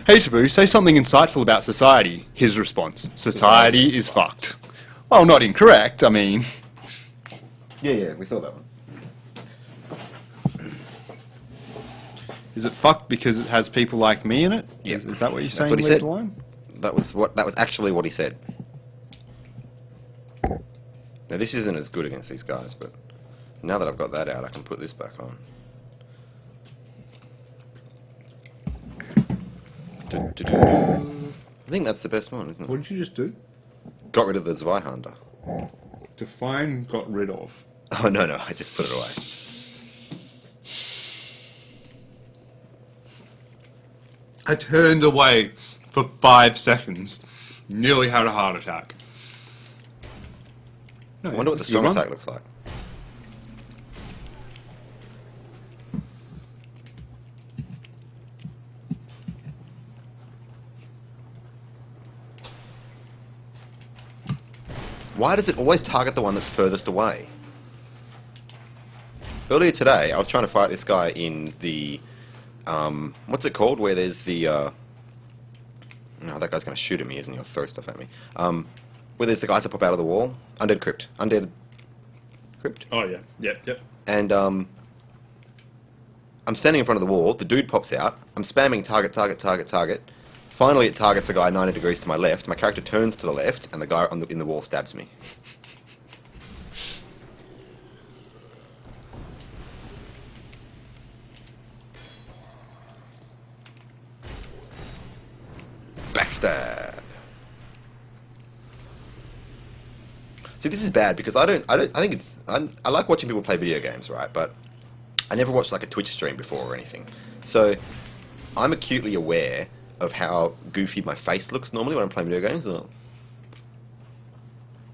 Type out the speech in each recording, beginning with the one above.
Hey Taboo, say something insightful about society. His response, society is fucked. Well, not incorrect, I mean... Yeah, we saw that one. Is it fucked because it has people like me in it? Yeah. Is that what you're That's saying? what he Leave said. it alone? That was actually what he said. Now this isn't as good against these guys, but now that I've got that out, I can put this back on. I think that's the best one, isn't it? What did you just do? Got rid of the Zweihander. Define got rid of. Oh, no, I just put it away. I turned away for 5 seconds. Nearly had a heart attack. No, I wonder what the strong attack looks like. Why does it always target the one that's furthest away? Earlier today, I was trying to fight this guy in the... what's it called? Where there's the... No, that guy's going to shoot at me, isn't he? Or throw stuff at me. Where there's the guys that pop out of the wall. Undead Crypt. Undead Crypt? Oh, yeah. Yep. And, I'm standing in front of the wall. The dude pops out. I'm spamming target. Finally, it targets a guy 90 degrees to my left. My character turns to the left, and the guy in the wall stabs me. Backstab. See, this is bad because I think it's... I like watching people play video games, right? But I never watched like a Twitch stream before or anything. So I'm acutely aware of how goofy my face looks normally when I'm playing video games.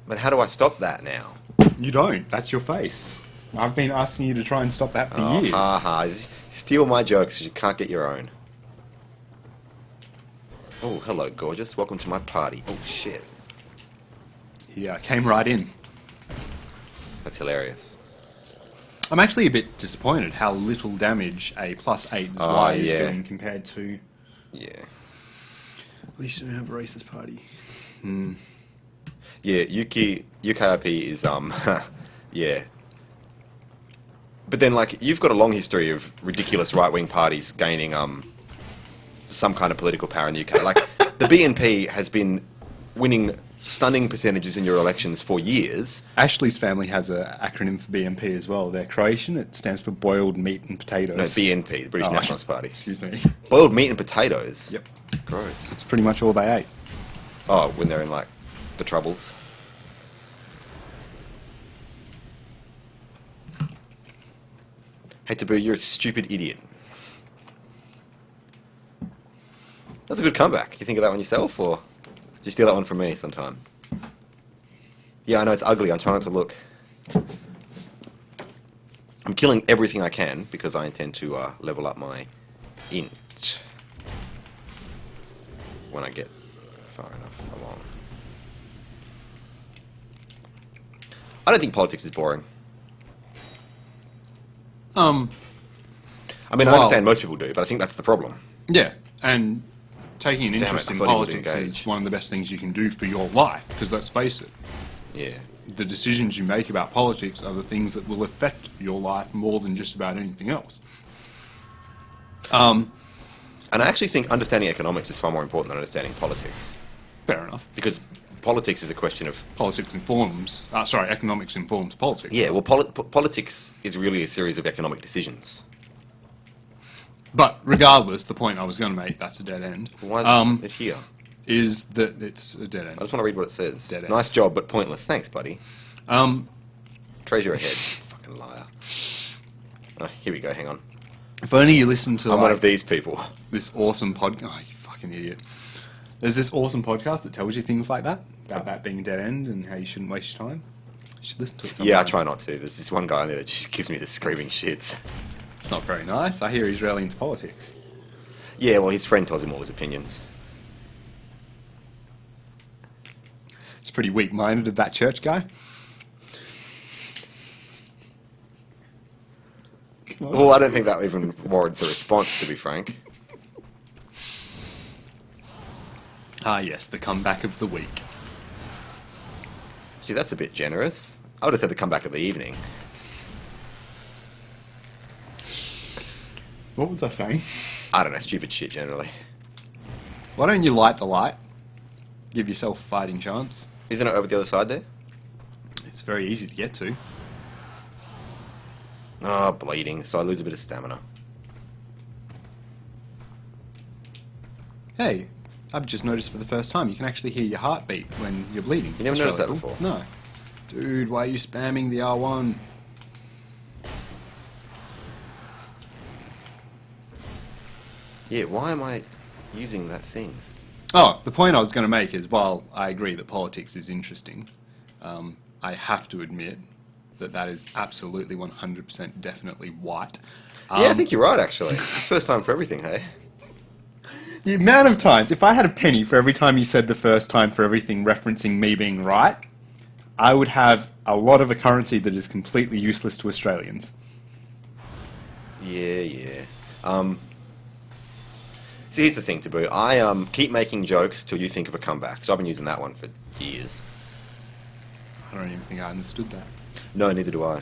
But how do I stop that now? You don't. That's your face. I've been asking you to try and stop that for years. Ha ha. Steal my jokes because you can't get your own. Oh, hello, gorgeous. Welcome to my party. Oh, shit. Yeah, came right in. That's hilarious. I'm actually a bit disappointed how little damage a +8 Zwei is doing compared to... Yeah. At least we have a racist party. Yeah, UKIP is, yeah. But then, like, you've got a long history of ridiculous right-wing parties gaining, some kind of political power in the UK. Like, the BNP has been winning stunning percentages in your elections for years. Ashley's family has an acronym for BNP as well. They're Croatian. It stands for Boiled Meat and Potatoes. No, BNP, the British Nationalist Party. Excuse me. Boiled meat and potatoes? Yep. Gross. That's pretty much all they ate. Oh, when they're in, like, the Troubles. Hey, Taboo, you're a stupid idiot. That's a good comeback. You think of that one yourself, or did you steal that one from me sometime? Yeah, I know it's ugly. I'm trying not to look. I'm killing everything I can because I intend to level up my int when I get far enough along. I don't think politics is boring. I mean, I understand most people do, but I think that's the problem. Yeah, and taking an interest in politics is one of the best things you can do for your life, because let's face it, Yeah. the decisions you make about politics are the things that will affect your life more than just about anything else. And I actually think understanding economics is far more important than understanding politics. Fair enough. Because politics is a question of... economics informs politics. Yeah, well, politics is really a series of economic decisions. But regardless, the point I was going to make, that's a dead end. Why is it here? Is that it's a dead end. I just want to read what it says. Dead end. Nice job, but pointless. Thanks, buddy. Treasure ahead. Fucking liar. Oh, here we go, hang on. If only you listened to... I'm one of these people. This awesome podcast... Oh, you fucking idiot. There's this awesome podcast that tells you things like that, about that being a dead end and how you shouldn't waste your time. You should listen to it sometime. Yeah, I try not to. There's this one guy on there that just gives me the screaming shits. It's not very nice. I hear he's really into politics. Yeah, well, his friend tells him all his opinions. It's pretty weak-minded of that church guy. Well, I don't think that even warrants a response, to be frank. Ah, yes, the comeback of the week. Gee, that's a bit generous. I would have said the comeback of the evening. What was I saying? I don't know, stupid shit generally. Why don't you light the light? Give yourself a fighting chance. Isn't it over the other side there? It's very easy to get to. Oh, bleeding, so I lose a bit of stamina. Hey, I've just noticed for the first time you can actually hear your heartbeat when you're bleeding. You never That's noticed that really before? No. Dude, why are you spamming the R1? Yeah, why am I using that thing? Oh, the point I was going to make is, while I agree that politics is interesting, I have to admit that that is absolutely 100% definitely white. Yeah, I think you're right, actually. First time for everything, hey? The amount of times, if I had a penny for every time you said the first time for everything referencing me being right, I would have a lot of a currency that is completely useless to Australians. Yeah. See, here's the thing, Taboo. I keep making jokes till you think of a comeback. So I've been using that one for years. I don't even think I understood that. No, neither do I.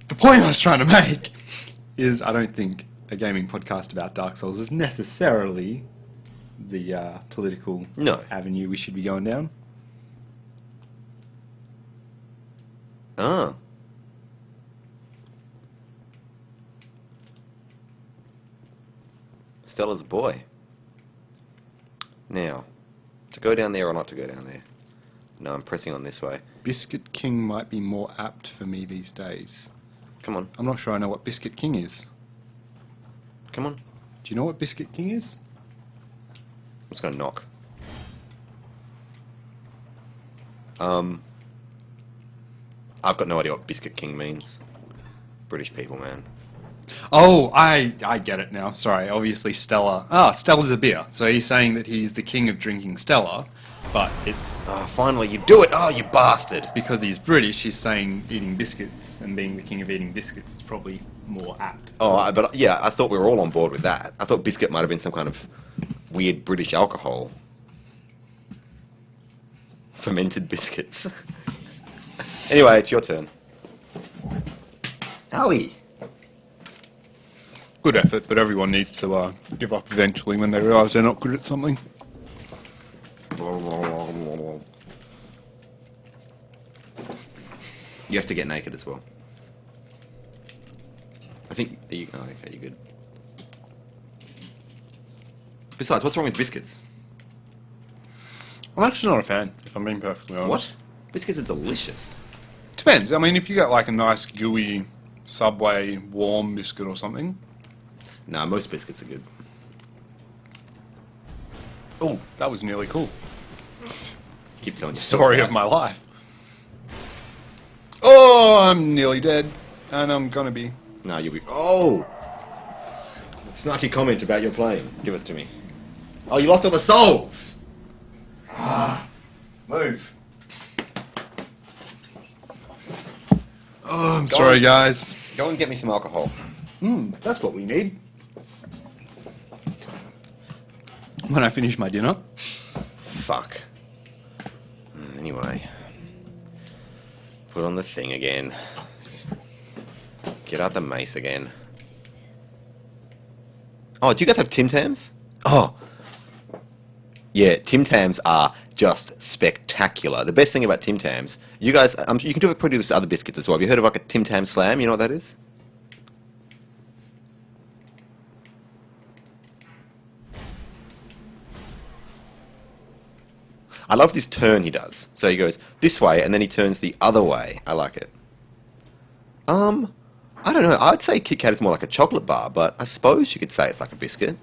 The point I was trying to make is I don't think a gaming podcast about Dark Souls is necessarily the political avenue we should be going down. Ah. Stella's a boy. Now, to go down there or not to go down there? No, I'm pressing on this way. Biscuit King might be more apt for me these days. Come on. I'm not sure I know what Biscuit King is. Come on. Do you know what Biscuit King is? I'm just going to knock. I've got no idea what Biscuit King means. British people, man. Oh, I get it now. Sorry, obviously Stella. Ah, Stella's a beer. So he's saying that he's the king of drinking Stella, but it's... Oh, finally, you do it! Oh, you bastard! Because he's British, he's saying eating biscuits, and being the king of eating biscuits is probably more apt. Oh, but yeah, I thought we were all on board with that. I thought biscuit might have been some kind of weird British alcohol. Fermented biscuits. Anyway, it's your turn. Howie! Good effort, but everyone needs to give up eventually when they realise they're not good at something. You have to get naked as well. I think... oh, okay, you're good. Besides, what's wrong with biscuits? I'm actually not a fan, if I'm being perfectly honest. What? Biscuits are delicious. Depends. I mean, if you get like a nice gooey Subway warm biscuit or something. No, most biscuits are good. Oh, that was nearly cool. Keep telling you. Story of my life. Oh, I'm nearly dead. And I'm gonna be. No, you'll be... Oh! Snarky comment about your playing. Give it to me. Oh, you lost all the souls! Move. Oh, I'm sorry, guys. Go and get me some alcohol. That's what we need. When I finish my dinner. Fuck. Anyway. Put on the thing again. Get out the mace again. Oh, do you guys have Tim Tams? Oh. Yeah, Tim Tams are just spectacular. The best thing about Tim Tams, you guys, you can probably do this to other biscuits as well. Have you heard of like a Tim Tam Slam? You know what that is? I love this turn he does. So he goes this way, and then he turns the other way. I like it. I don't know. I'd say Kit Kat is more like a chocolate bar, but I suppose you could say it's like a biscuit.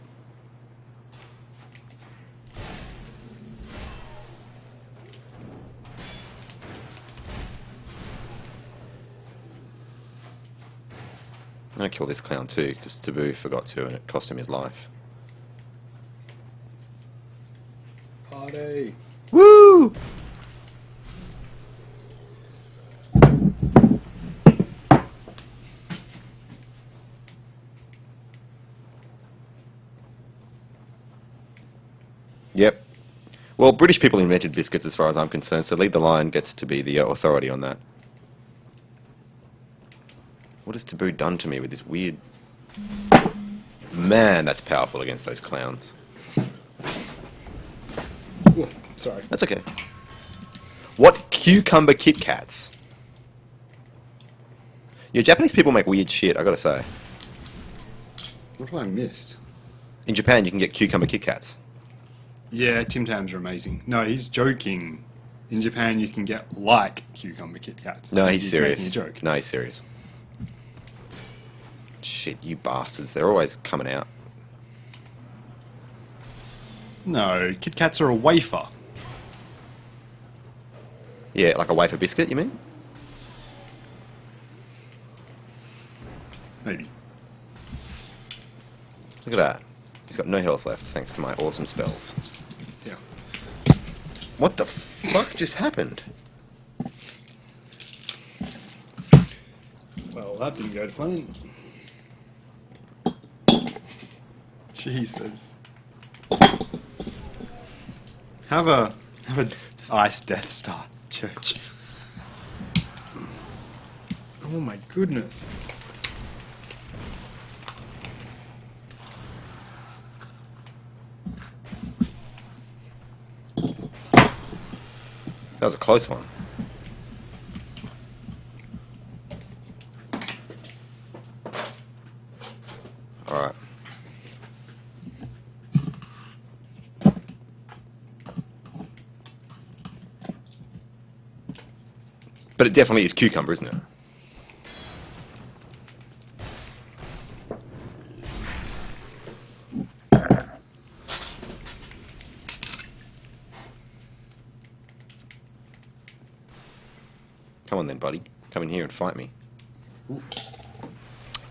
I'm going to kill this clown too, because Taboo forgot to, and it cost him his life. Party. Woo! Yep. Well, British people invented biscuits as far as I'm concerned, so Lead the Lion gets to be the authority on that. What has Taboo done to me with this weird... Man, that's powerful against those clowns. Ooh, sorry. That's okay. What cucumber Kit Kats? Yeah, Japanese people make weird shit, I gotta say. What have I missed? In Japan, you can get cucumber Kit Kats. Yeah, Tim Tams are amazing. No, he's joking. In Japan, you can get like cucumber Kit Kats. No, he's serious. Making a joke. No, he's serious. Shit, you bastards. They're always coming out. No, Kit Kats are a wafer. Yeah, like a wafer biscuit, you mean? Maybe. Look at that. He's got no health left, thanks to my awesome spells. Yeah. What the fuck just happened? Well, that didn't go to plan. Jesus. Have a ice Death Star, Church. Oh my goodness. That was a close one. Alright. But it definitely is cucumber, isn't it? Come on then, buddy. Come in here and fight me. Ooh.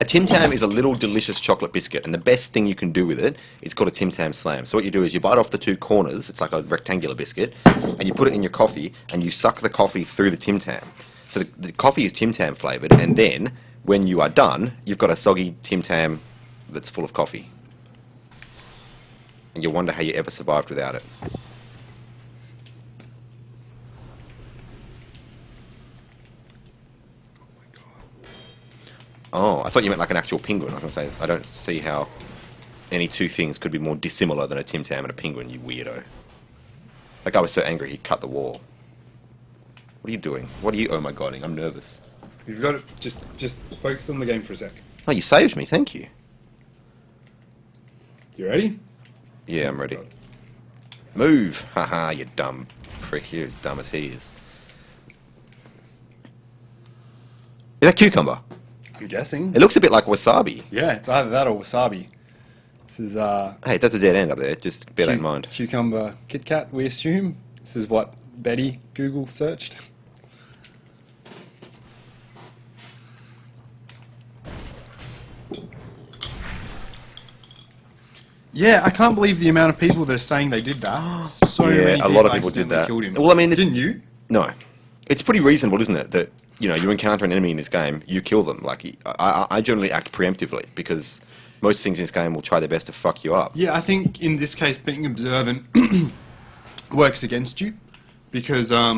A Tim Tam is a little delicious chocolate biscuit, and the best thing you can do with it is called a Tim Tam Slam. So what you do is you bite off the two corners, it's like a rectangular biscuit, and you put it in your coffee, and you suck the coffee through the Tim Tam. So the coffee is Tim Tam flavoured, and then, when you are done, you've got a soggy Tim Tam that's full of coffee. And you wonder how you ever survived without it. Oh, I thought you meant like an actual penguin. I was going to say, I don't see how any two things could be more dissimilar than a Tim Tam and a penguin, you weirdo. That guy was so angry he cut the wall. What are you doing? What are you... Oh my god, I'm nervous. You've got to just focus on the game for a sec. Oh, you saved me, thank you. You ready? Yeah, I'm ready. Move! Haha, you dumb prick. You're as dumb as he is. Is that cucumber? I'm guessing. It looks a bit like wasabi. Yeah, it's either that or wasabi. This is Hey, that's a dead end up there. Just bear that in mind. Cucumber Kit Kat, we assume. This is what Betty Google searched. Yeah, I can't believe the amount of people that are saying they did that. So Yeah, many a lot of people accidentally did that. Killed him. Well, I mean, it's- didn't you? No. It's pretty reasonable, isn't it, that, you know, you encounter an enemy in this game, you kill them. Like, I generally act preemptively, because most things in this game will try their best to fuck you up. Yeah, I think in this case being observant works against you, because a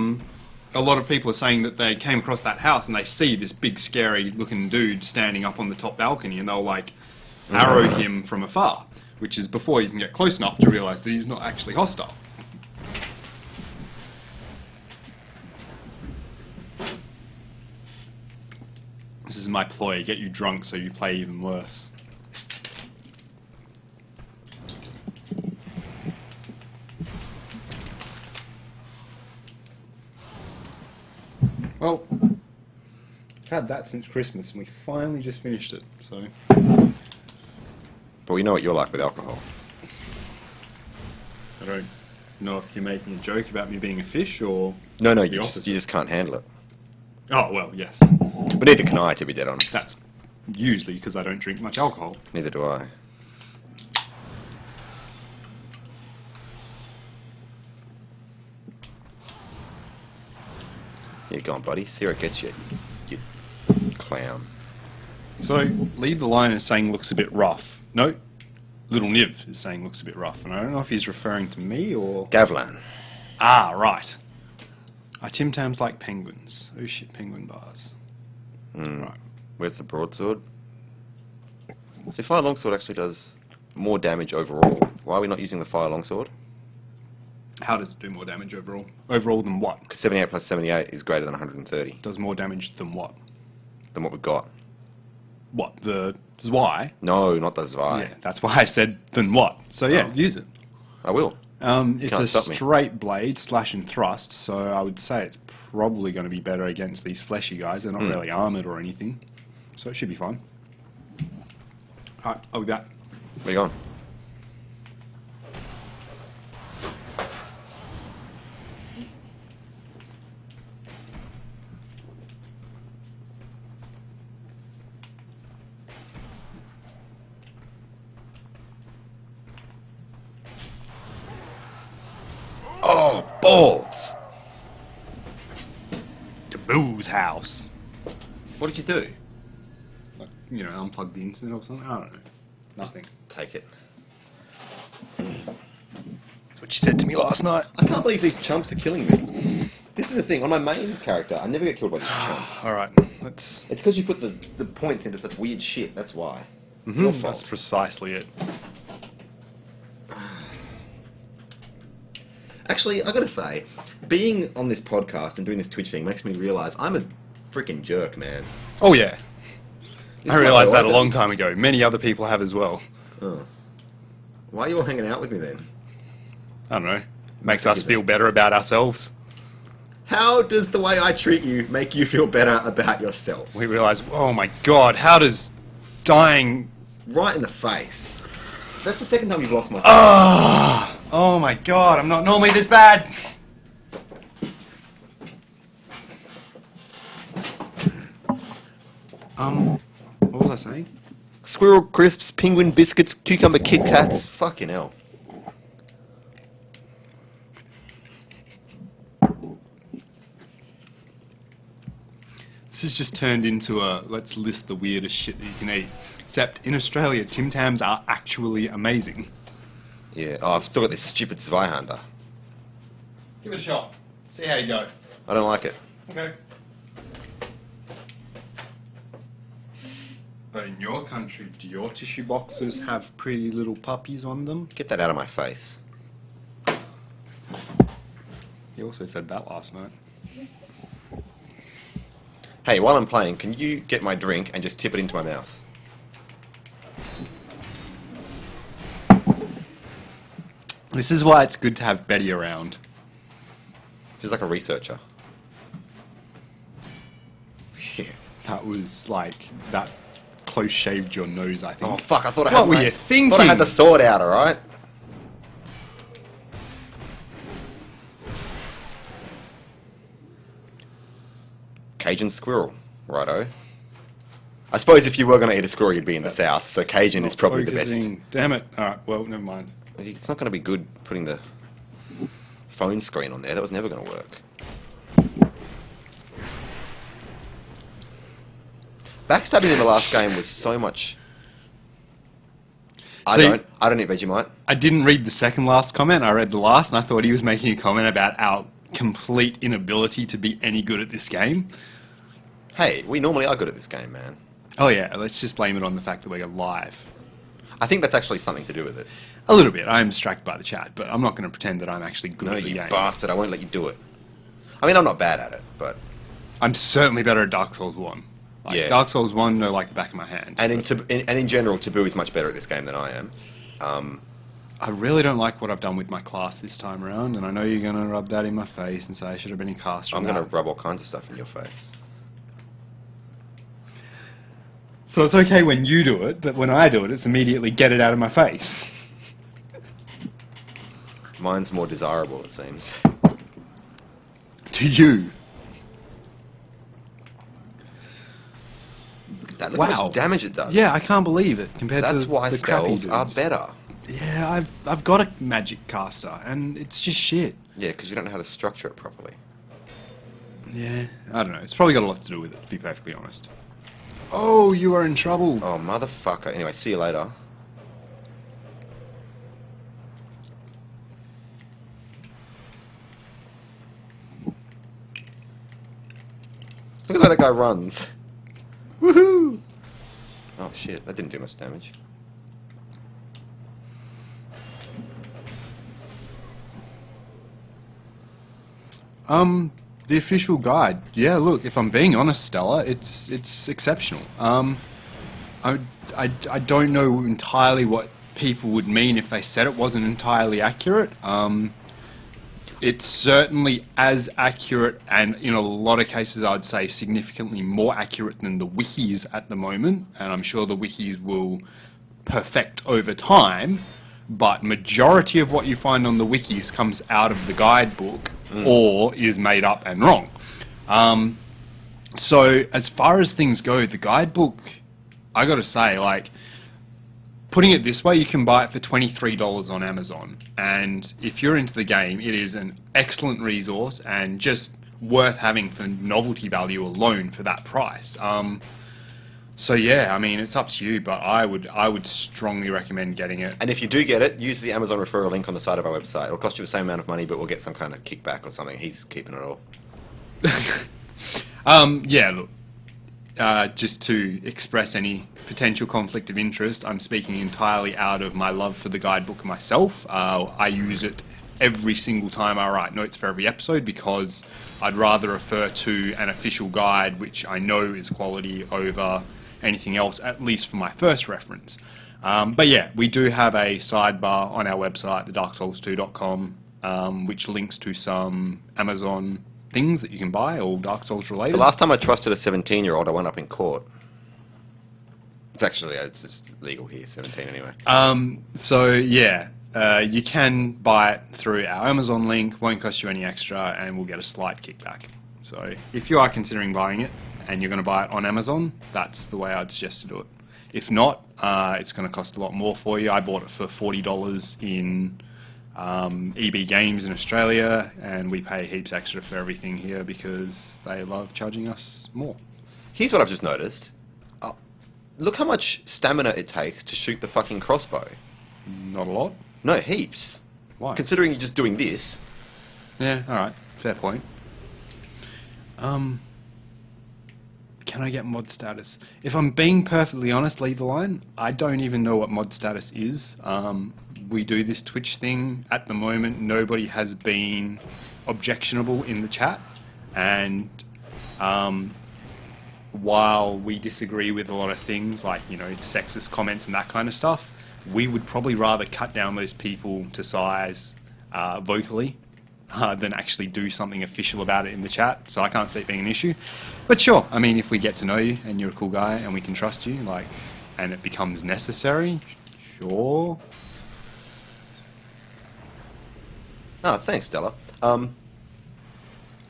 lot of people are saying that they came across that house and they see this big scary looking dude standing up on the top balcony and they'll like arrow him from afar, which is before you can get close enough to realise that he's not actually hostile. This is my ploy, get you drunk so you play even worse. Well, I've had that since Christmas and we finally just finished it, so... But we know what you're like with alcohol. I don't know if you're making a joke about me being a fish or... No, the you opposite. just can't handle it. Oh, well, yes. But neither can I, to be dead honest. That's usually because I don't drink much alcohol. Neither do I. Yeah, go on, buddy. See where it gets you, you clown. So, Lead the Line is saying looks a bit rough. No, Little Niv is saying looks a bit rough, and I don't know if he's referring to me or... Gavlan. Ah, right. Tim Tams like penguins. Oh shit, penguin bars. Right. Where's the broadsword? See, fire longsword actually does more damage overall. Why are we not using the fire longsword? How does it do more damage overall? Overall than what? Because 78 plus 78 is greater than 130. Does more damage than what? Than what we've got. What? The Zwei? No, not the Zwei. Yeah, that's why I said than what. So yeah, use it. I will. It's Can't a stop me. straight blade, slash and thrust, so I would say it's probably going to be better against these fleshy guys. They're not really armoured or anything, so it should be fine. Alright, I'll be back. Where you going? Oh, balls! Taboo's house. What did you do? Like, unplug the internet or something? I don't know. Nothing. Take it. That's what she said to me last night. I can't believe these chumps are killing me. This is the thing, on my main character, I never get killed by these chumps. Alright, let's... It's because you put the points into such weird shit, that's why. It's your fault. That's precisely it. Actually, I gotta say, being on this podcast and doing this Twitch thing makes me realise I'm a freaking jerk, man. Oh yeah. It's I realised like that a long time ago. Many other people have as well. Oh. Why are you all hanging out with me then? I don't know. Makes us feel better about ourselves. How does the way I treat you make you feel better about yourself? We realise, oh my god, how does dying... Right in the face. That's the second time you've lost my Oh my god, I'm not normally this bad. What was I saying? Squirrel crisps, penguin biscuits, cucumber Kit Kats. Fucking hell. This has just turned into a let's list the weirdest shit that you can eat. Except in Australia, Tim Tams are actually amazing. Yeah, oh, I've still got this stupid Zweihander. Give it a shot. See how you go. I don't like it. Okay. But in your country, do your tissue boxes have pretty little puppies on them? Get that out of my face. He also said that last night. Hey, while I'm playing, can you get my drink and just tip it into my mouth? This is why it's good to have Betty around. She's like a researcher. Yeah. That was like, that close shaved your nose, I think. Oh fuck! I thought I What had. were you thinking? Thought I had the sword out. All right. Cajun squirrel, righto. I suppose if you were going to eat a squirrel, you'd be in the south. So Cajun is probably the best. Damn it. Alright, well, never mind. It's not going to be good putting the phone screen on there. That was never going to work. Backstabbing in the last game was so much. I don't eat Vegemite. I didn't read the second last comment. I read the last, and I thought he was making a comment about our complete inability to be any good at this game. Hey, we normally are good at this game, man. Oh yeah, let's just blame it on the fact that we're live. I think that's actually something to do with it. A little bit. I am distracted by the chat, but I'm not going to pretend that I'm actually good No, at the you game. bastard. I won't let you do it. I mean, I'm not bad at it, but... I'm certainly better at Dark Souls 1. Like, Yeah. Dark Souls 1, no, like the back of my hand. And in general, Taboo is much better at this game than I am. I really don't like what I've done with my class this time around, and I know you're going to rub that in my face and say I should have been in caster. I'm going to rub all kinds of stuff in your face. So it's okay when you do it, but when I do it, it's immediately get it out of my face. Mine's more desirable, it seems. To you. Look how Wow. much damage it does. Yeah, I can't believe it compared That's to why the crappy spells are dudes. better. Yeah, I've got a magic caster, and it's just shit. Yeah, because you don't know how to structure it properly. Yeah, I don't know. It's probably got a lot to do with it, to be perfectly honest. Oh, you are in trouble. Oh, motherfucker. Anyway, see you later. at the way that guy runs. Woohoo! Oh shit, that didn't do much damage. The official guide. Yeah, look, if I'm being honest, Stella, it's exceptional. I don't know entirely what people would mean if they said it wasn't entirely accurate. It's certainly as accurate, and in a lot of cases I'd say significantly more accurate than the wikis at the moment, and I'm sure the wikis will perfect over time, but majority of what you find on the wikis comes out of the guidebook or is made up and wrong. So as far as things go, the guidebook, I gotta say, like, putting it this way, you can buy it for $23 on Amazon, and if you're into the game, it is an excellent resource and just worth having for novelty value alone for that price. So yeah, I mean, it's up to you, but I would strongly recommend getting it. And if you do get it, use the Amazon referral link on the side of our website. It'll cost you the same amount of money, but we'll get some kind of kickback or something. He's keeping it all. Yeah, look, just to express any potential conflict of interest, I'm speaking entirely out of my love for the guidebook myself. I use it every single time I write notes for every episode because I'd rather refer to an official guide, which I know is quality, over anything else, at least for my first reference. But yeah, we do have a sidebar on our website, TheDarkSoulsTwo.com, which links to some Amazon things that you can buy, all Dark Souls related. The last time I trusted a 17-year-old, I went up in court. It's just legal here, 17 anyway. So yeah, you can buy it through our Amazon link, won't cost you any extra, and we'll get a slight kickback. So if you are considering buying it and you're going to buy it on Amazon, that's the way I'd suggest to do it. If not, it's going to cost a lot more for you. I bought it for $40 in EB Games in Australia, and we pay heaps extra for everything here because they love charging us more. Here's what I've just noticed. Look how much stamina it takes to shoot the fucking crossbow. Not a lot? No, heaps. Why? Considering you're just doing this. Yeah, alright. Fair point. Can I get mod status? If I'm being perfectly honest, leave the line, I don't even know what mod status is. We do this Twitch thing. At the moment, nobody has been objectionable in the chat. And while we disagree with a lot of things, like, you know, sexist comments and that kind of stuff, we would probably rather cut down those people to size vocally than actually do something official about it in the chat. So I can't see it being an issue. But sure, I mean, if we get to know you and you're a cool guy and we can trust you, like, and it becomes necessary, sure. Oh, thanks, Stella.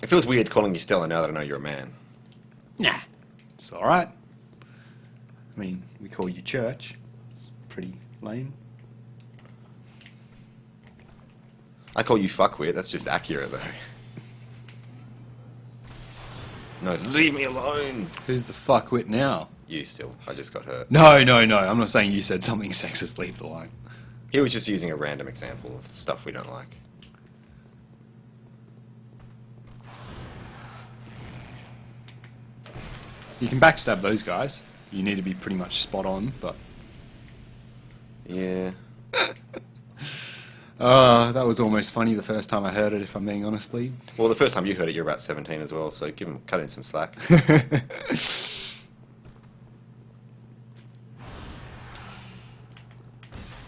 It feels weird calling you Stella now that I know you're a man. Nah, it's alright. I mean, we call you Church. It's pretty lame. I call you fuckwit, that's just accurate, though. No, leave me alone! Who's the fuckwit now? You still. I just got hurt. No, I'm not saying you said something sexist. Leave the line. He was just using a random example of stuff we don't like. You can backstab those guys. You need to be pretty much spot on, but... Yeah. That was almost funny the first time I heard it, if I'm being honest, Lee. Well, the first time you heard it, you're about 17 as well, so cut in some slack.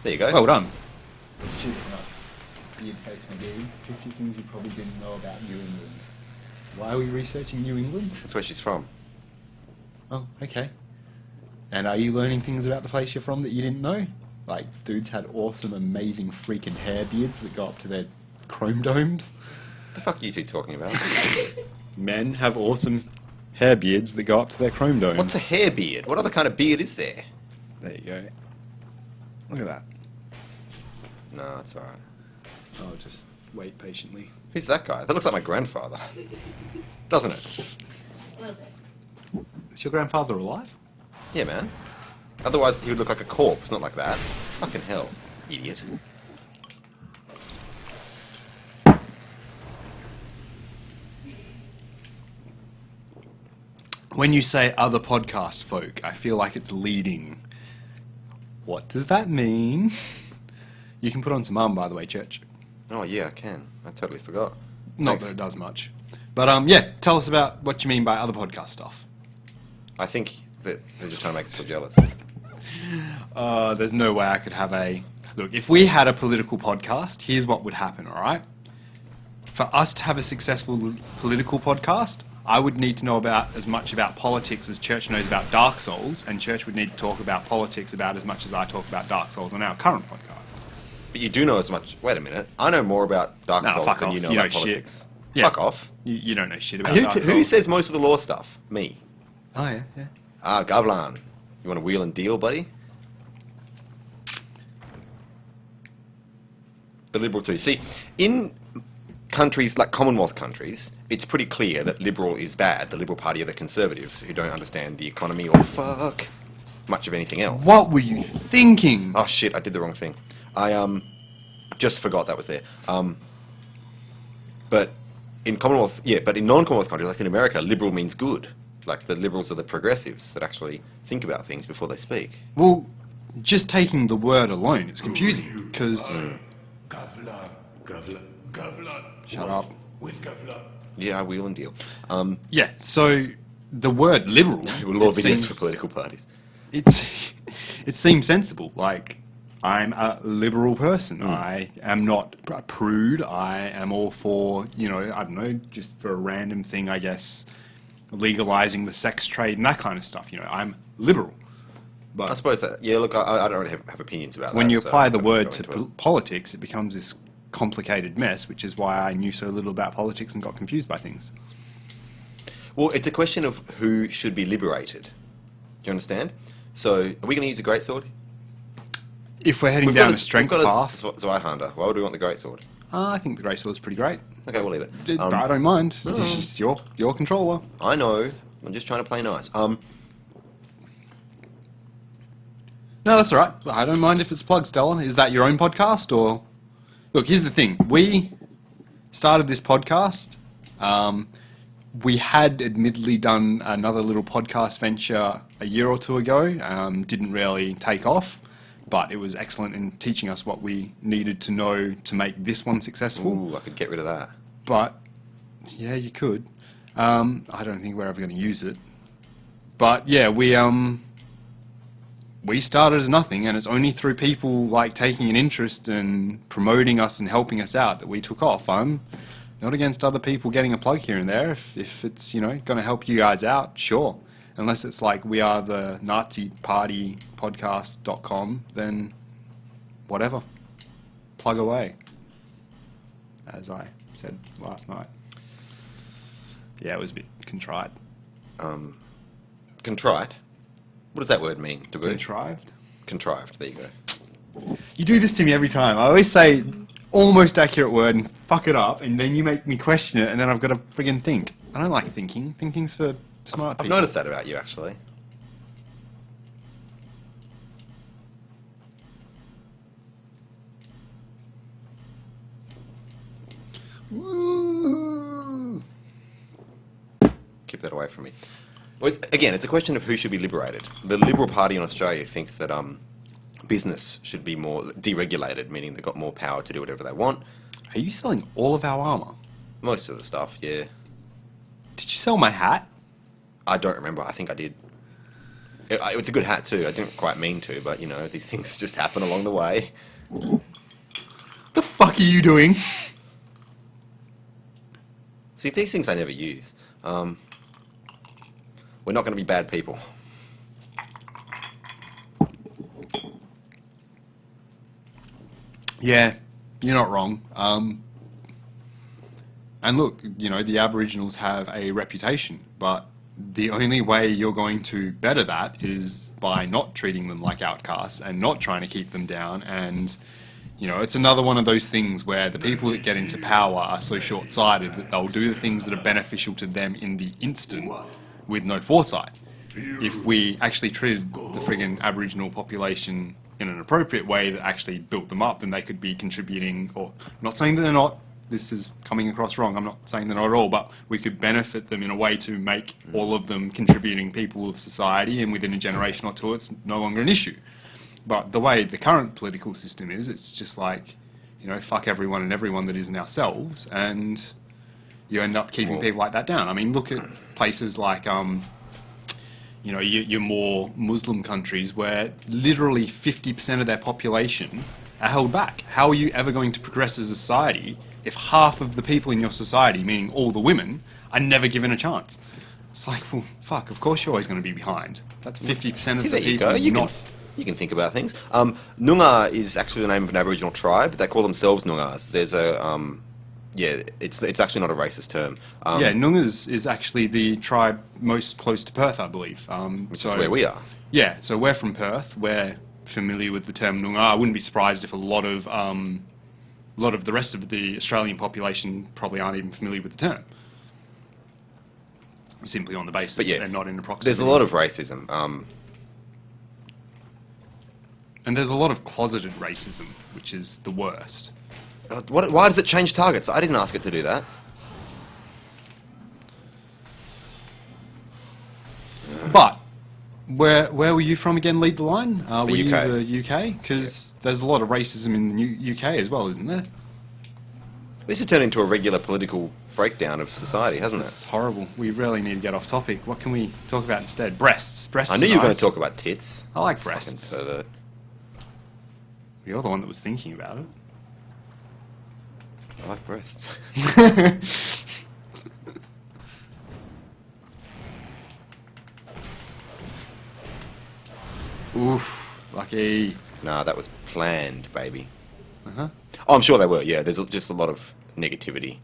There you go. Well done. Beard face McGee. 50 things you probably didn't know about New England. Why are we researching New England? That's where she's from. Oh, okay. And are you learning things about the place you're from that you didn't know? Like, dudes had awesome, amazing freaking hair beards that go up to their chrome domes. What the fuck are you two talking about? Men have awesome hair beards that go up to their chrome domes. What's a hair beard? What other kind of beard is there? There you go. Look at that. No, it's alright. I'll just wait patiently. Who's that guy? That looks like my grandfather. Doesn't it? A little bit. Is your grandfather alive? Yeah, man. Otherwise, he would look like a corpse, not like that. Fucking hell. Idiot. When you say other podcast folk, I feel like it's leading. What does that mean? You can put on some by the way, Church. Oh, yeah, I can. I totally forgot. Not Thanks. that it does much. But, yeah, tell us about what you mean by other podcast stuff. I think that they're just trying to make us feel jealous. There's no way I could have a... Look, if we had a political podcast, here's what would happen, all right? For us to have a successful political podcast, I would need to know about as much about politics as Church knows about Dark Souls, and Church would need to talk about politics about as much as I talk about Dark Souls on our current podcast. But you do know as much... Wait a minute. I know more about Dark Souls fuck than off. you know You about know shit. politics. Yeah. Fuck off. You don't know shit about Dark Souls. Who says most of the law stuff? Me. Oh, yeah, yeah. Ah, Gavlan. You want to wheel and deal, buddy? The Liberal too. See, in countries like Commonwealth countries, it's pretty clear that Liberal is bad. The Liberal Party are the Conservatives who don't understand the economy or much of anything else. What were you thinking? Oh shit, I did the wrong thing. I just forgot that was there. But in Commonwealth, but in non-Commonwealth countries, like in America, Liberal means good. Like the Liberals are the progressives that actually think about things before they speak. Well, just taking the word alone, it's confusing, because... Shut up. Yeah, I wheel and deal. Yeah, so the word liberal... Law begins for political parties. It seems sensible. Like, I'm a liberal person. I am not a prude. I am all for, I don't know, just for a random thing, I guess, legalizing the sex trade and that kind of stuff. I'm liberal. But I suppose that, look, I don't really have opinions about that. when you so apply I'm the not gonna word go to into it. politics, it becomes this complicated mess, which is why I knew so little about politics and got confused by things. Well, it's a question of who should be liberated. Do you understand? So, are we going to use the greatsword? If we're heading down a strength path... Zweihander. Why would we want the greatsword? I think the great sword's pretty great. Okay, we'll leave it. I don't mind. It's just your controller. I know. I'm just trying to play nice. No, that's all right. I don't mind if it's plugged, Stella. Is that your own podcast, or... Look, here's the thing. We started this podcast. We had admittedly done another little podcast venture a year or two ago. Didn't really take off, but it was excellent in teaching us what we needed to know to make this one successful. Ooh, I could get rid of that. But, yeah, you could. I don't think we're ever going to use it. But, yeah, we started as nothing, and it's only through people like taking an interest and promoting us and helping us out that we took off. I'm not against other people getting a plug here and there. If it's, going to help you guys out, sure. Unless it's like we are the Nazi Party podcast.com, then whatever. Plug away. As I said last night. Yeah, it was a bit contrite. Contrite? What does that word mean? Taboo? Contrived? Contrived, there you go. You do this to me every time. I always say almost accurate word and fuck it up, and then you make me question it, and then I've got to friggin' think. I don't like thinking. Thinking's for smart I've people. noticed that about you, actually. Woo. Keep that away from me. Well, it's a question of who should be liberated. The Liberal Party in Australia thinks that business should be more deregulated, meaning they've got more power to do whatever they want. Are you selling all of our armour? Most of the stuff, yeah. Did you sell my hat? I don't remember. I think I did. It's a good hat, too. I didn't quite mean to, but, these things just happen along the way. The fuck are you doing? See, these things I never use. We're not going to be bad people. Yeah, you're not wrong. And look, the Aboriginals have a reputation, but the only way you're going to better that is by not treating them like outcasts and not trying to keep them down. And, it's another one of those things where the people that get into power are so short-sighted that they'll do the things that are beneficial to them in the instant with no foresight. If we actually treated the friggin' Aboriginal population in an appropriate way that actually built them up, then they could be contributing, or not saying that they're not, this is coming across wrong. I'm not saying they're not at all, but we could benefit them in a way to make all of them contributing people of society, and within a generation or two, it's no longer an issue. But the way the current political system is, it's just like, fuck everyone and everyone that isn't ourselves, and you end up keeping people like that down. I mean, look at places like, your more Muslim countries where literally 50% of their population are held back. How are you ever going to progress as a society if half of the people in your society, meaning all the women, are never given a chance? It's like, well, fuck, of course you're always going to be behind. That's 50% of the there people. You go. You can think about things. Noongar is actually the name of an Aboriginal tribe. They call themselves Noongars. There's a... it's actually not a racist term. Noongars is actually the tribe most close to Perth, I believe. Which is where we are. Yeah, so we're from Perth. We're familiar with the term Noongar. I wouldn't be surprised if a lot of the rest of the Australian population probably aren't even familiar with the term. Simply on the basis that they're not in the proximity. There's a lot of racism. And there's a lot of closeted racism, which is the worst. Why does it change targets? I didn't ask it to do that. But where were you from again? Lead the line. The were UK. You the UK? Because there's a lot of racism in the UK as well, isn't there? This has turned into a regular political breakdown of society, hasn't It's it? horrible. We really need to get off topic. What can we talk about instead? Breasts. Breasts. I knew are you were going nice. to talk about tits. I like Fucking breasts. pervert. You're the one that was thinking about it. I like breasts. Oof. Lucky. Nah, that was planned, baby. Uh-huh. Oh, I'm sure they were. Yeah, there's just a lot of negativity.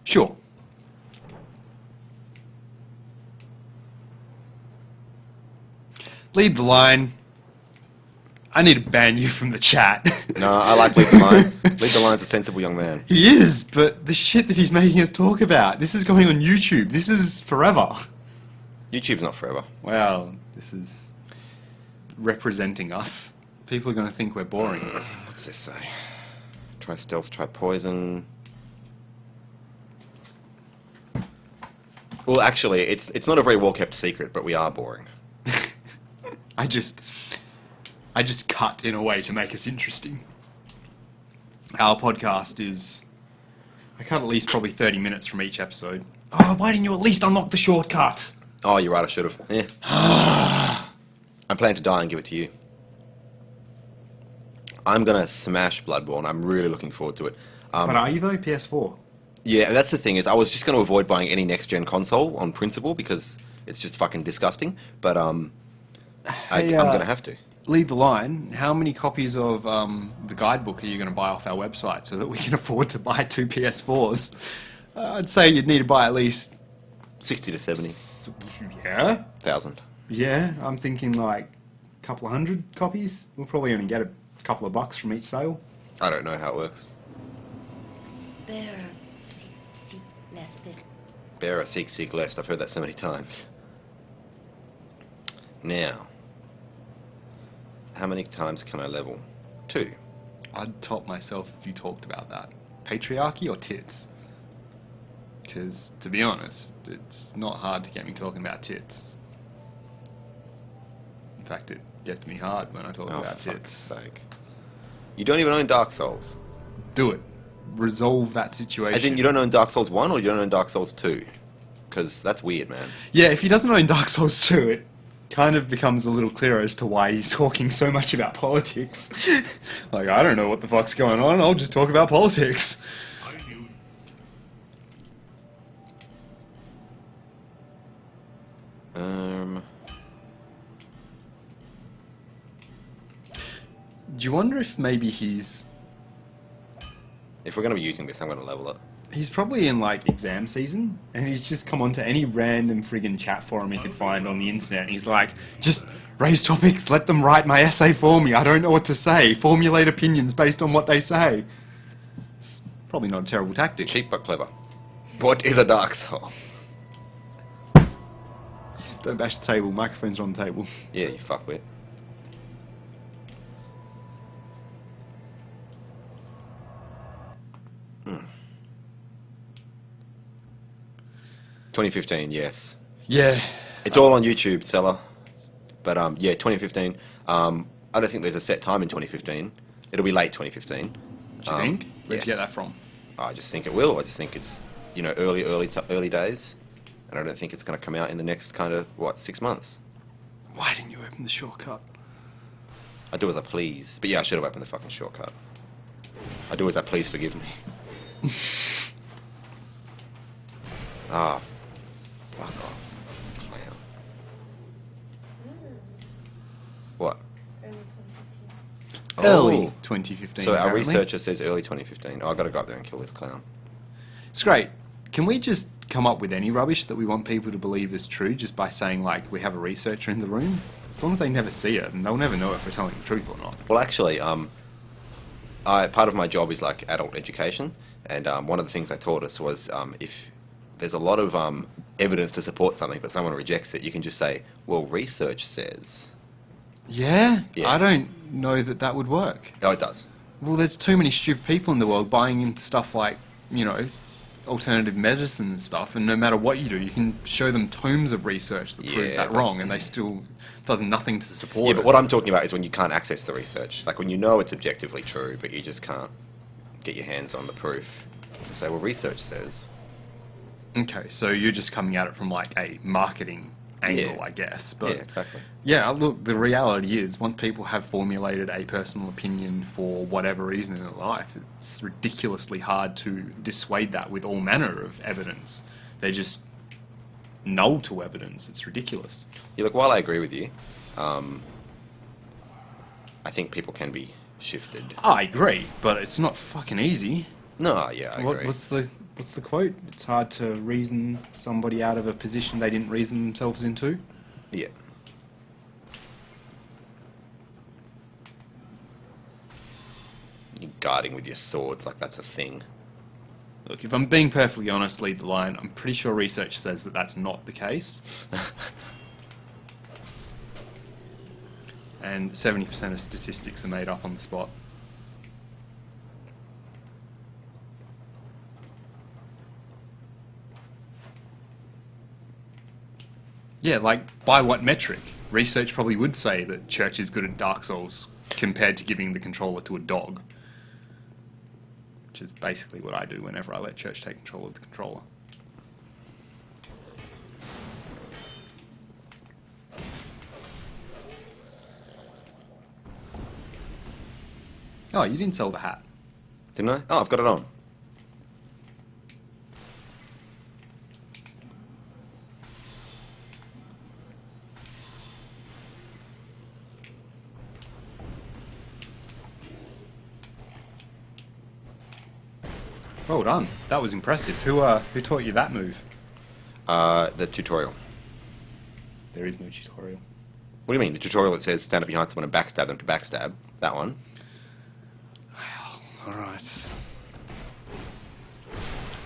Sure. Lead the line. I need to ban you from the chat. No, I like Lead the Line. Lead the Line's a sensible young man. He is, but the shit that he's making us talk about, this is going on YouTube. This is forever. YouTube's not forever. Well, this is representing us. People are going to think we're boring. What's this say? Try stealth, try poison. Well, actually, it's not a very well-kept secret, but we are boring. I just cut in a way to make us interesting. Our podcast is... I cut at least probably 30 minutes from each episode. Oh, why didn't you at least unlock the shortcut? Oh, you're right, I should have. Yeah. I'm planning to die and give it to you. I'm going to smash Bloodborne. I'm really looking forward to it. But are you though? PS4? Yeah, that's the thing, is I was just going to avoid buying any next-gen console on principle because it's just fucking disgusting. But I'm going to have to. Lead the line. How many copies of the guidebook are you going to buy off our website so that we can afford to buy 2 PS4s? I'd say you'd need to buy at least 60 to 70,000. Yeah. Yeah, I'm thinking like a couple of hundred copies. We'll probably only get a couple of bucks from each sale. I don't know how it works. Bearer, seek lest this. Bearer, seek lest. I've heard that so many times. Now, how many times can I level? 2. I'd top myself if you talked about that. Patriarchy or tits? Because, to be honest, it's not hard to get me talking about tits. In fact, it gets me hard when I talk about for fuck's tits. sake. You don't even own Dark Souls. Do it. Resolve that situation. As in, you don't own Dark Souls 1 or you don't own Dark Souls 2? Because that's weird, man. Yeah, if he doesn't own Dark Souls 2, it kind of becomes a little clearer as to why he's talking so much about politics. Like, I don't know what the fuck's going on, I'll just talk about politics. Do you wonder if maybe he's If we're going to be using this, I'm going to level it. He's probably in, like, exam season, and he's just come onto any random friggin' chat forum he could find on the internet, and he's like, just raise topics, let them write my essay for me, I don't know what to say, formulate opinions based on what they say. It's probably not a terrible tactic. Cheap but clever. What is a Dark Soul? Don't bash the table. Microphones are on the table. Yeah, you fuckwit. Hmm. 2015, yes. Yeah. It's all on YouTube, Seller. But yeah, 2015. I don't think there's a set time in 2015. It'll be late 2015. Do you think? Where'd Yes. you get that from? I just think it will. I just think it's, you know, early days. And I don't think it's going to come out in the next kind of, 6 months. Why didn't you open the shortcut? I do as I please. But yeah, I should have opened the fucking shortcut. I do as I please, forgive me. Ah, fuck off. Clown. What? Early Oh. 2015. So our apparently. researcher says early 2015. Oh, I've got to go up there and kill this clown. It's great. Can we just come up with any rubbish that we want people to believe is true just by saying, like, we have a researcher in the room? As long as they never see it, and they'll never know if we're telling the truth or not. Well, actually, part of my job is like adult education, and one of the things they taught us was if there's a lot of evidence to support something, but someone rejects it, you can just say, "Well, research says." Yeah? Yeah. I don't know that would work. Oh, it does. Well, there's too many stupid people in the world buying into stuff like, you know, alternative medicine and stuff, and no matter what you do, you can show them tomes of research that proves Yeah, that but- wrong, and they still does nothing to support Yeah, it. but what I'm talking about is when you can't access the research, like when you know it's objectively true, but you just can't get your hands on the proof. You say, "Well, research says." Okay, so you're just coming at it from like a marketing angle, Yeah. I guess. But Yeah, exactly. yeah, look, the reality is once people have formulated a personal opinion for whatever reason in their life, it's ridiculously hard to dissuade that with all manner of evidence. They're just null to evidence. It's ridiculous. Yeah, look, while I agree with you, I think people can be shifted. I agree, but it's not fucking easy. No, yeah, I agree. What's the quote? It's hard to reason somebody out of a position they didn't reason themselves into. Yeah. You're guarding with your swords like that's a thing. Look, if I'm being perfectly honest, lead the line, I'm pretty sure research says that that's not the case. And 70% of statistics are made up on the spot. Yeah, like, by what metric? Research probably would say that Church is good at Dark Souls compared to giving the controller to a dog. Which is basically what I do whenever I let Church take control of the controller. Oh, you didn't sell the hat. Didn't I? Oh, I've got it on. Well done. That was impressive. Who taught you that move? The tutorial. There is no tutorial. What do you mean? The tutorial that says stand up behind someone and backstab them to backstab. That one. Alright.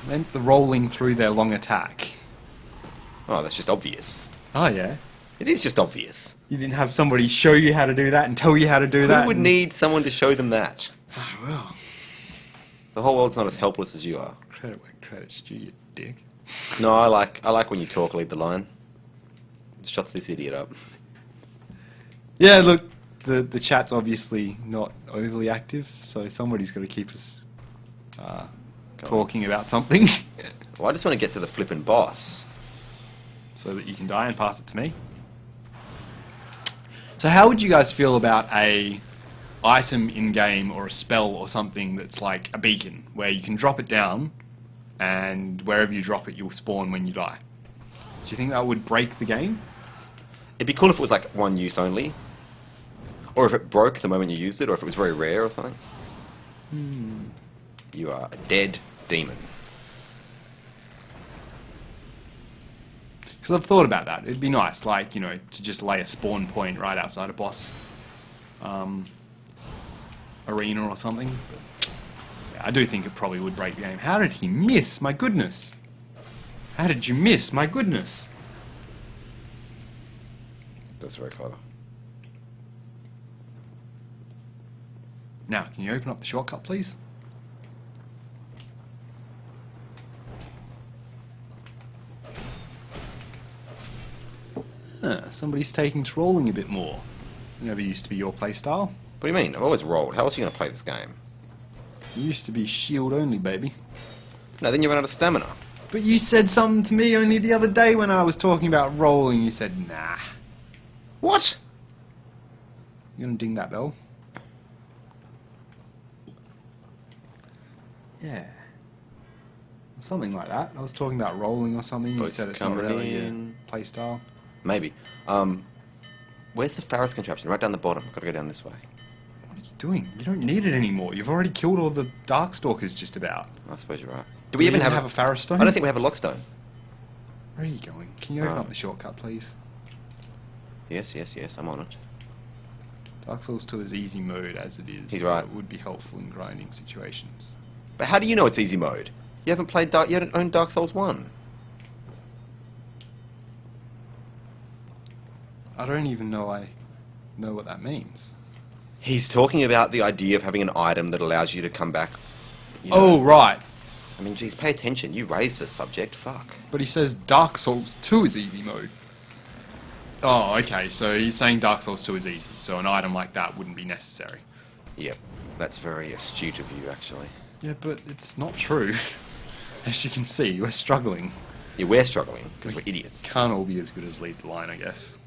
Meant the rolling through their long attack. Oh, that's just obvious. Oh, yeah. It is just obvious. You didn't have somebody show you how to do that and tell you how to do that? Who would need someone to show them that? Oh, well. The whole world's not as helpless as you are. Credit where credit's due, you dick. No, I like when you talk, lead the line. It shuts this idiot up. Yeah, look, the chat's obviously not overly active, so somebody's got to keep us talking about something Well, I just want to get to the flippin' boss. so that you can die and pass it to me. So how would you guys feel about a item in-game or a spell or something that's like a beacon, where you can drop it down and wherever you drop it, you'll spawn when you die? Do you think that would break the game? It'd be cool if it was like one use only. Or if it broke the moment you used it, or if it was very rare or something. You are a dead demon. Because I've thought about that. It'd be nice, like, you know, to just lay a spawn point right outside a boss arena or something. But, yeah, I do think it probably would break the game. How did he miss? My goodness. How did you miss? My goodness. That's very clever. Now, can you open up the shortcut, please? Somebody's taking to rolling a bit more. Never used to be your playstyle. What do you mean? I've always rolled. How else are you going to play this game? You used to be shield only, baby. No, then you run out of stamina. But you said something to me only the other day when I was talking about rolling. You said, nah. What? You gonna ding that bell? Yeah. Something like that. I was talking about rolling or something. You Boats said it's not coming really your in. playstyle. Maybe. Where's the Pharos contraption? Right down the bottom. I've got to go down this way. What are you doing? You don't need it anymore. You've already killed all the Darkstalkers just about. I suppose you're right. Do we even have a Pharos stone? I don't think we have a lockstone. Where are you going? Can you open up the shortcut, please? Yes, I'm on it. Dark Souls 2 is easy mode as it is. He's right. It would be helpful in grinding situations. But how do you know it's easy mode? You haven't played you haven't owned Dark Souls 1. I don't even know I know what that means. He's talking about the idea of having an item that allows you to come back. You know. Oh, right. I mean, geez, pay attention. You raised the subject. Fuck. But he says Dark Souls 2 is easy mode. Oh, okay, so he's saying Dark Souls 2 is easy, so an item like that wouldn't be necessary. Yep, that's very astute of you, actually. Yeah, but it's not true. As you can see, we're struggling. Yeah, we're struggling, because we're idiots. Can't all be as good as Lead the Line, I guess.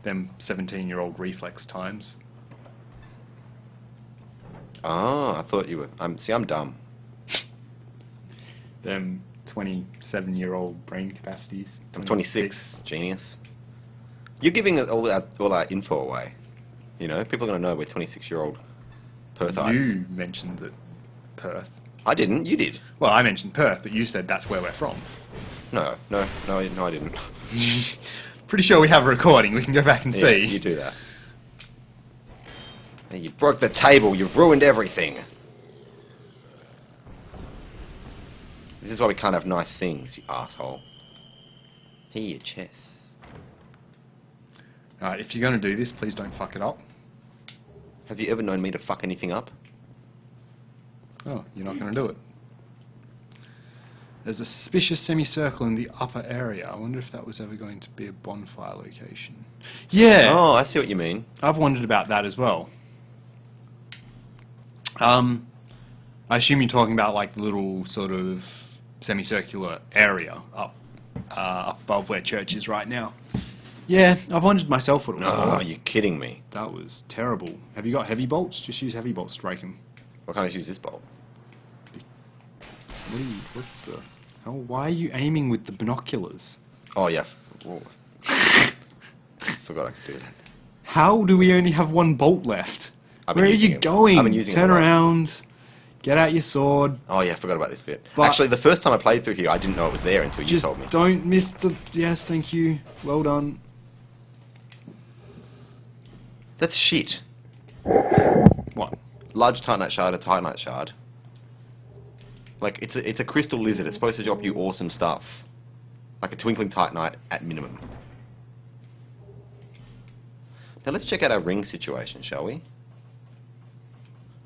Them 17-year-old reflex times. Oh, I thought you were... see, I'm dumb. Them 27-year-old brain capacities. I'm 26, genius. You're giving all our info away. You know, people are going to know we're 26-year-old Perthites. You mentioned that Perth. I didn't, you did. Well, I mentioned Perth, but you said that's where we're from. No, I didn't. Pretty sure we have a recording. We can go back and Yeah, see. you do that. Hey, you broke the table. You've ruined everything. This is why we can't have nice things, you asshole. Here, your chest. Alright, if you're going to do this, please don't fuck it up. Have you ever known me to fuck anything up? Oh, you're not going to do it. There's a suspicious semicircle in the upper area. I wonder if that was ever going to be a bonfire location. Yeah! Oh, I see what you mean. I've wondered about that as well. I assume you're talking about like the little sort of semicircular area up above where church is right now. Yeah, I've wondered myself what it was. Oh, you're kidding me. That was terrible. Have you got heavy bolts? Just use heavy bolts to break them. Why can't I just use this bolt? What the hell? Why are you aiming with the binoculars? Oh, yeah. Forgot I could do that. How do we only have one bolt left? I've been Where are using you it. going? I've been using it Turn a lot. around. Get out your sword. Oh, yeah, I forgot about this bit. But- Actually, the first time I played through here, I didn't know it was there until you Just told me. don't miss the... Yes, thank you. Well done. That's shit. What? Large Titanite shard, a Titanite shard. Like, it's a crystal lizard. It's supposed to drop you awesome stuff. Like a twinkling Titanite at minimum. Now let's check out our ring situation, shall we?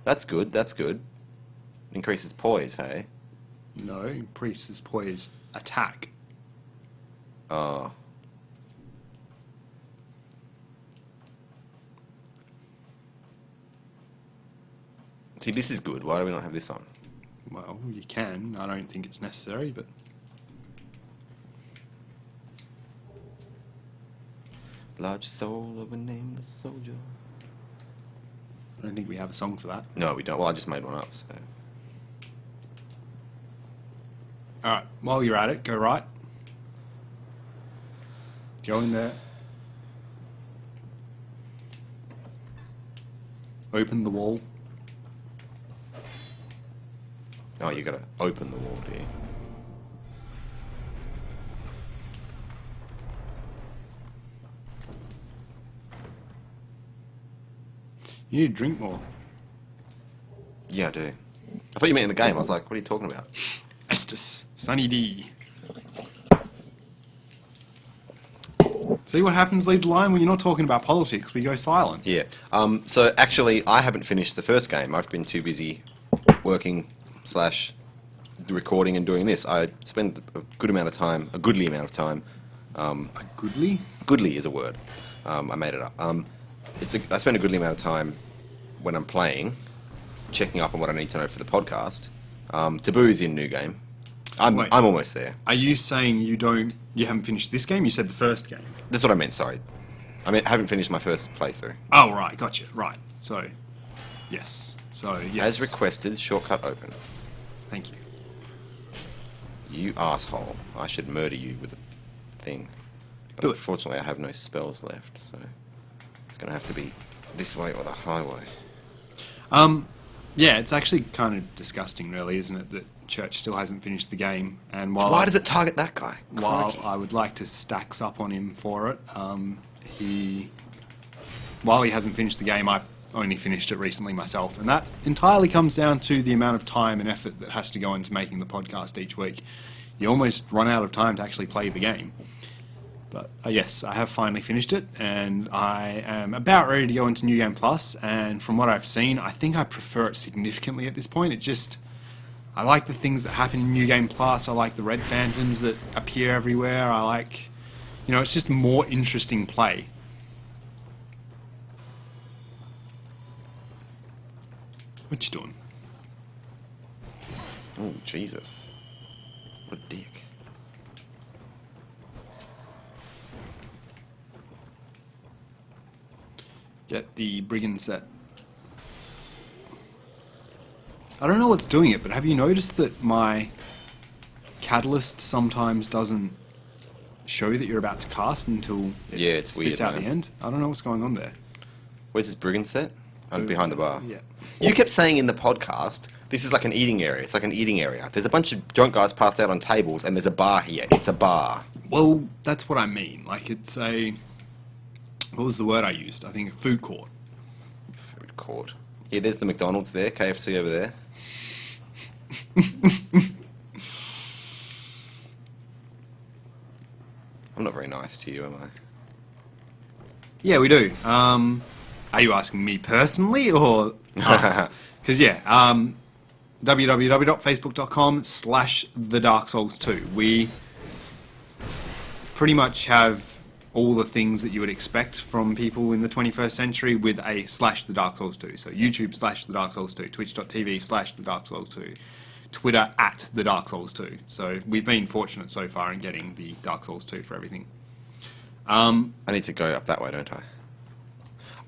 That's good, that's good. Increases poise, hey? No, increases poise attack. Oh. See, this is good. Why do we not have this on? Well, you can. I don't think it's necessary, but... Large soul of a nameless soldier. I don't think we have a song for that. No, we don't. Well, I just made one up, so... Alright, while you're at it, go right. Go in there. Open the wall. Oh, you gotta open the wall, do you? You need to drink more. Yeah, I do. I thought you meant in the game. I was like, what are you talking about? Estus, Sunny D. See what happens, lead the line, when you're not talking about politics, we go silent. Yeah. So actually, I haven't finished the first game. I've been too busy working / recording and doing this. I spent a goodly amount of time. A goodly? Goodly is a word. I made it up. I spend a goodly amount of time when I'm playing, checking up on what I need to know for the podcast. Taboo is in new game. I'm almost there. Are you saying you haven't finished this game? You said the first game. That's what I meant, sorry. I haven't finished my first playthrough. Oh, right, gotcha, right. So, yes. As requested, shortcut open. Thank you. You asshole. I should murder you with a thing. But Do it. unfortunately, I have no spells left, so it's going to have to be this way or the highway. Yeah, it's actually kind of disgusting, really, isn't it, that Church still hasn't finished the game. And Why does it target that guy? While Crikey. I would like to stacks up on him for it, while he hasn't finished the game, I only finished it recently myself, and that entirely comes down to the amount of time and effort that has to go into making the podcast each week. You almost run out of time to actually play the game. But yes, I have finally finished it, and I am about ready to go into New Game Plus, and from what I've seen, I think I prefer it significantly at this point. I like the things that happen in New Game Plus. I like the red phantoms that appear everywhere. I like, it's just more interesting play. What you doing? Oh, Jesus. What a dick. Get the brigand set. I don't know what's doing it, but have you noticed that my catalyst sometimes doesn't show that you're about to cast until it spits out the end? I don't know what's going on there. Where's this brigand set? I'm behind the bar. Yeah. You kept saying in the podcast, this is like an eating area. It's like an eating area. There's a bunch of drunk guys passed out on tables, and there's a bar here. It's a bar. Well, that's what I mean. Like, it's a... What was the word I used? I think a food court. Food court. Yeah, there's the McDonald's there, KFC over there. I'm not very nice to you, am I? Yeah, we do. Are you asking me personally or us? Because, www.facebook.com/TheDarkSoulsTwo. We pretty much have all the things that you would expect from people in the 21st century with a /TheDarkSoulsTwo. So YouTube /TheDarkSoulsTwo, twitch.tv/TheDarkSoulsTwo, Twitter @TheDarkSoulsTwo. So we've been fortunate so far in getting the Dark Souls 2 for everything. I need to go up that way, don't I?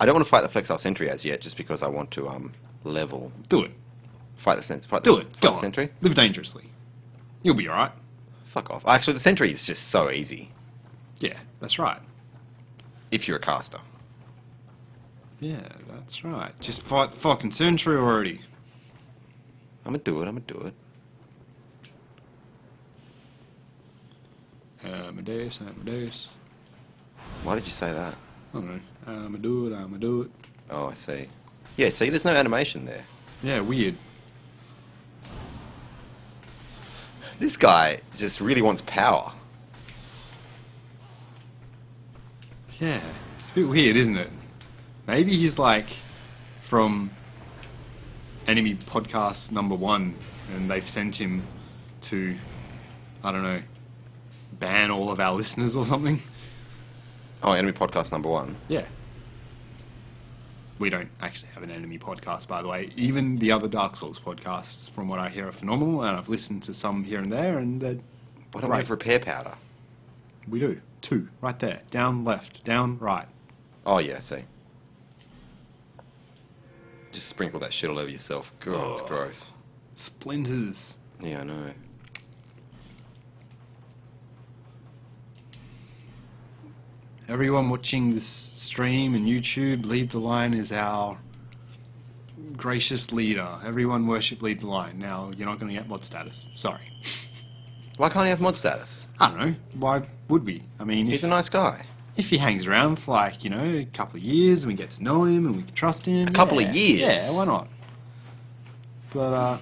I don't want to fight the Flexile Sentry as yet, just because I want to level. Do it. Fight the Sentry. Do it. Go the on. Sentry. Live dangerously. You'll be alright. Fuck off. Actually, the Sentry is just so easy. Yeah, that's right. If you're a caster. Yeah, that's right. Just fight the fucking Sentry already. I'm gonna do it. Amadeus. Why did you say that? I don't know. I'ma do it. Oh, I see. Yeah, see, there's no animation there. Yeah, weird. This guy just really wants power. Yeah, it's a bit weird, isn't it? Maybe he's like from Enemy Podcast #1 and they've sent him to, I don't know, ban all of our listeners or something. Oh, Enemy Podcast #1. Yeah. We don't actually have an Enemy podcast, by the way. Even the other Dark Souls podcasts, from what I hear, are phenomenal, and I've listened to some here and there, and they're Why don't we have repair powder? We do. 2, right there. Down left, down right. Oh, yeah, see. Just sprinkle that shit all over yourself. God, it's gross. Splinters. Yeah, I know. Everyone watching this stream and YouTube, Lead the Line is our gracious leader. Everyone worship Lead the Line. Now, you're not going to get mod status. Sorry. Why can't he have mod status? I don't know. Why would we? I mean, He's a nice guy. If he hangs around for like, a couple of years and we get to know him and we can trust him. A couple of years? Yeah, why not? But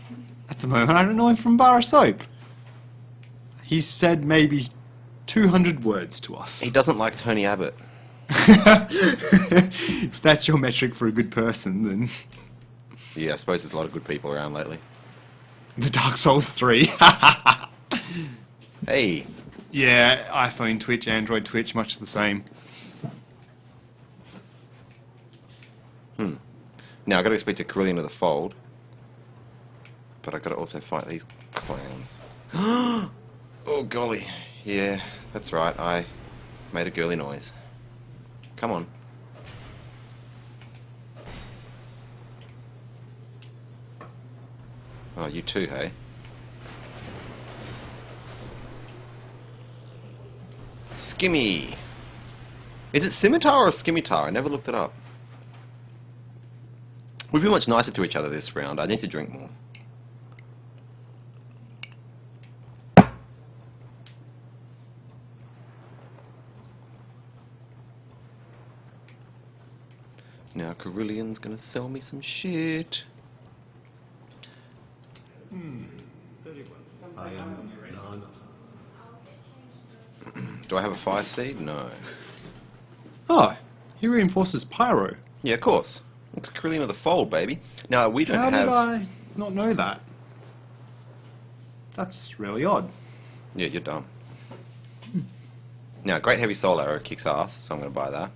at the moment, I don't know him from Bar of Soap. He said maybe 200 words to us. He doesn't like Tony Abbott. If that's your metric for a good person, then Yeah, I suppose there's a lot of good people around lately. the Dark Souls 3. Hey, Yeah, iPhone Twitch, Android Twitch, much the same. now I got to speak to Carillion of the Fold, but I got to also fight these clowns. Oh golly, yeah, that's right. I made a girly noise. Come on. Oh, you too, hey? Skimmy. Is it scimitar or scimitar? I never looked it up. We've been much nicer to each other this round. I need to drink more. Now Carillion's gonna sell me some shit. Do I have a fire seed? No. Oh, he reinforces Pyro. Yeah, of course. It's Carillion of the Fold, baby. Now, we don't How have... did I not know that? That's really odd. Yeah, you're dumb. Now, Great Heavy Soul Arrow kicks ass, so I'm going to buy that.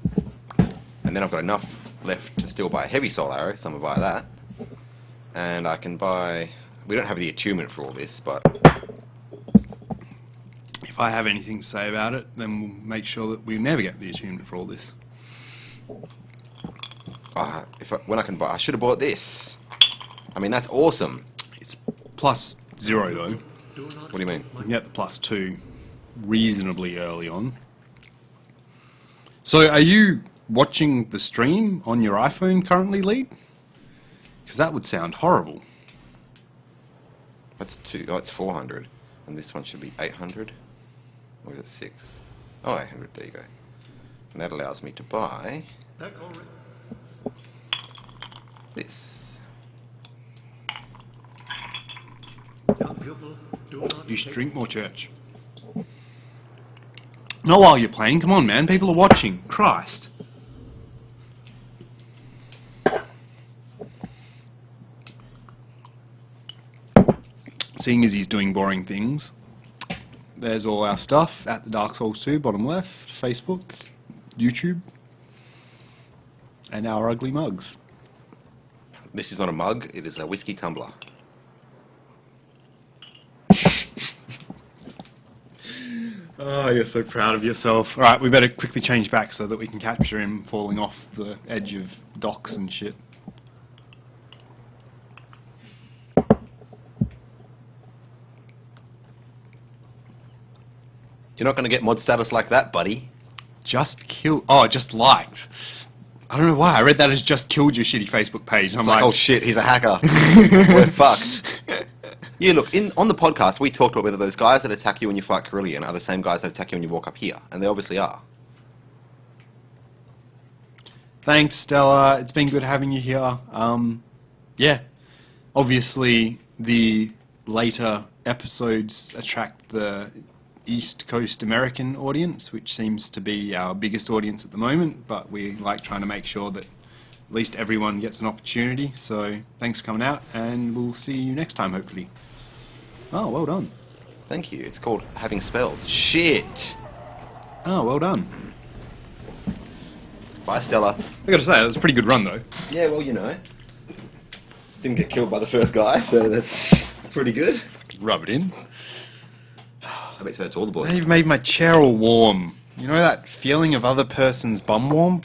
And then I've got enough left to still buy a Heavy Soul Arrow, so I'm going to buy that. And I can buy... We don't have the attunement for all this, but... If I have anything to say about it, then we'll make sure that we never get the attunement for all this. When I can buy... I should have bought this. I mean, that's awesome. It's +0 though. What do you mean? You can get the +2 reasonably early on. So are you watching the stream on your iPhone currently, Lead? Because that would sound horrible. That's 2... Oh, it's 400. And this one should be 800. Or is it 6? Oh, 800. There you go. And that allows me to buy... this. You should drink more, Church. Not while you're playing. Come on, man. People are watching. Christ. Seeing as he's doing boring things, there's all our stuff at TheDarkSoulsTwo, bottom left, Facebook, YouTube, and our ugly mugs. This is not a mug, it is a whiskey tumbler. Oh, you're so proud of yourself. All right, we better quickly change back so that we can capture him falling off the edge of docks and shit. You're not going to get mod status like that, buddy. Just kill... Oh, just liked. I don't know why. I read that as just killed your shitty Facebook page. And It's I'm like, oh shit, he's a hacker. We're fucked. Yeah, look, on the podcast, we talked about whether those guys that attack you when you fight Carillion are the same guys that attack you when you walk up here. And they obviously are. Thanks, Stella. It's been good having you here. Yeah. Obviously, the later episodes attract the East Coast American audience, which seems to be our biggest audience at the moment, but we like trying to make sure that at least everyone gets an opportunity. So thanks for coming out, and we'll see you next time, hopefully. Oh, well done. Thank you. It's called having spells. Shit. Oh, well done. Bye, Stella. I gotta say, that was a pretty good run, though. Yeah, well, you know. Didn't get killed by the first guy, so that's pretty good. Rub it in. I bet so to all the boys. Now you've made my chair all warm. You know that feeling of other person's bum warm?